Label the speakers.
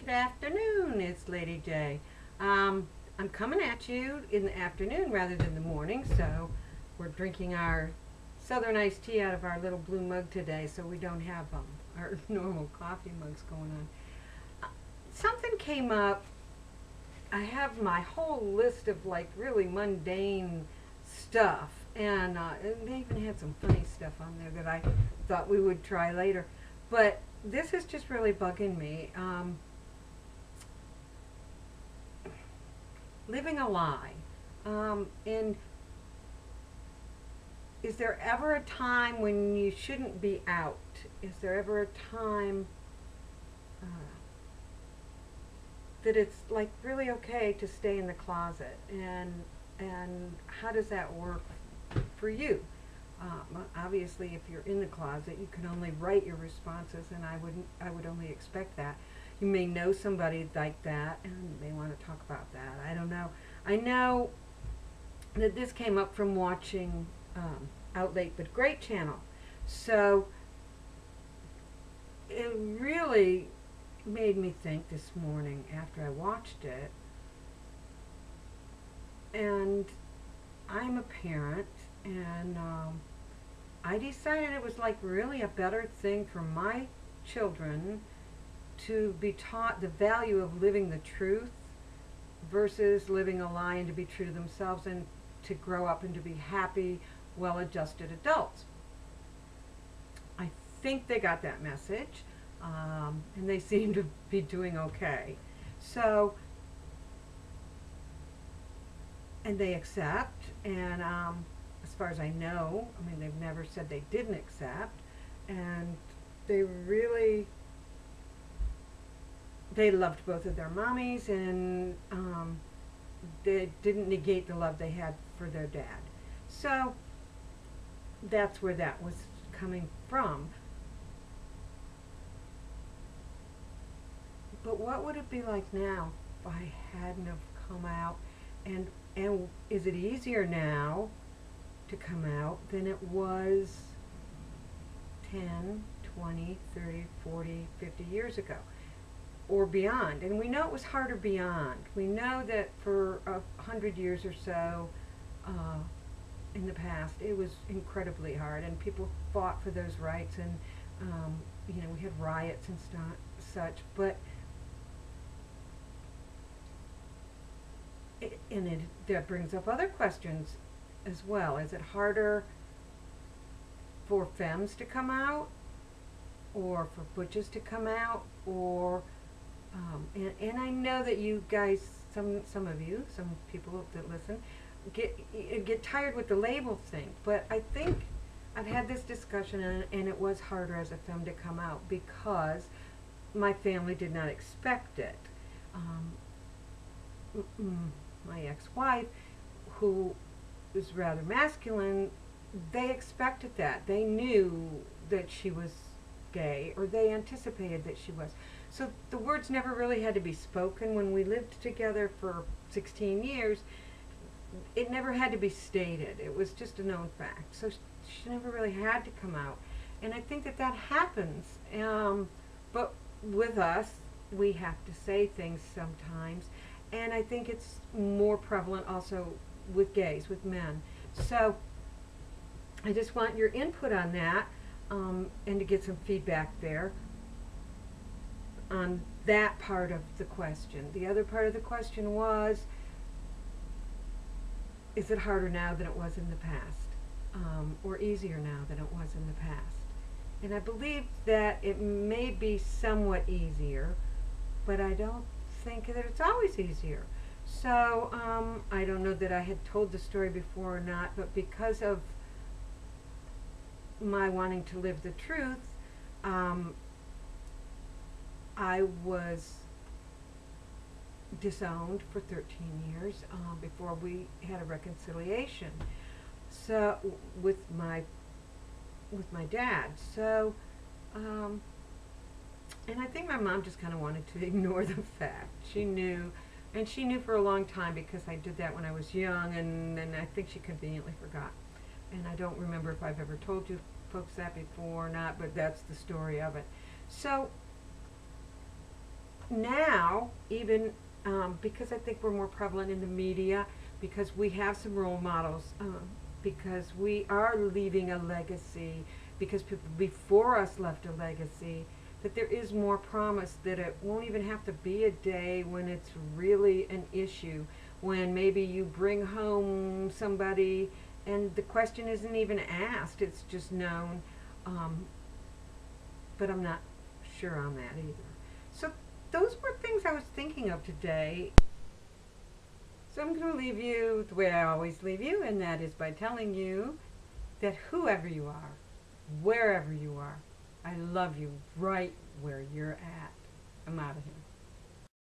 Speaker 1: Good afternoon, it's Lady J. I'm coming at you in the afternoon rather than the morning, so we're drinking our Southern iced tea out of our little blue mug today, so we don't have our normal coffee mugs going on. Something came up. I have my whole list of like really mundane stuff, and they even had some funny stuff on there that I thought we would try later. But this is just really bugging me. Living a lie. And is there ever a time when you shouldn't be out? Is there ever a time uh, that it's like really okay to stay in the closet? And how does that work for you? Obviously, if you're in the closet, you can only write your responses, and I would only expect that. You may know somebody like that, and you may want to talk about that. I don't know. I know that this came up from watching Out Late But Great channel. So it really made me think this morning after I watched it. And I'm a parent, and I decided it was like really a better thing for my children to be taught the value of living the truth versus living a lie, and to be true to themselves and to grow up and to be happy, well-adjusted adults. I think they got that message, and they seem to be doing okay. So, and they accept, and as far as I know, I mean, they've never said they didn't accept, and they really, they loved both of their mommies, and they didn't negate the love they had for their dad. So that's where that was coming from. But what would it be like now if I hadn't have come out? And is it easier now to come out than it was 10, 20, 30, 40, 50 years ago? Or beyond. And we know it was harder beyond. We know that for 100 years or so in the past, it was incredibly hard, and people fought for those rights, and we had riots and such. But that brings up other questions as well. Is it harder for femmes to come out, or for butches to come out, or and I know that you guys, some of you, some people that listen, get tired with the label thing. But I think I've had this discussion, and it was harder as a femme to come out because my family did not expect it. My ex-wife, who was rather masculine, they expected that. They knew that she was gay, or they anticipated that she was. So the words never really had to be spoken. When we lived together for 16 years, it never had to be stated. It was just a known fact. So she never really had to come out. And I think that happens. But with us, we have to say things sometimes. And I think it's more prevalent also with gays, with men. So I just want your input on that, and to get some feedback there on that part of the question. The other part of the question was, is it harder now than it was in the past? Or easier now than it was in the past? And I believe that it may be somewhat easier, but I don't think that it's always easier. So I don't know that I had told the story before or not, but because of my wanting to live the truth, I was disowned for 13 years before we had a reconciliation. So with my dad. So and I think my mom just kind of wanted to ignore the fact. She knew, and she knew for a long time, because I did that when I was young, and I think she conveniently forgot. And I don't remember if I've ever told you folks that before or not, but that's the story of it. So now, even because I think we're more prevalent in the media, because we have some role models, because we are leaving a legacy, because people before us left a legacy, that there is more promise that it won't even have to be a day when it's really an issue, when maybe you bring home somebody and the question isn't even asked, it's just known. But I'm not sure on that either. So those were things I was thinking of today. So I'm going to leave you the way I always leave you, and that is by telling you that whoever you are, wherever you are, I love you right where you're at. I'm out of here.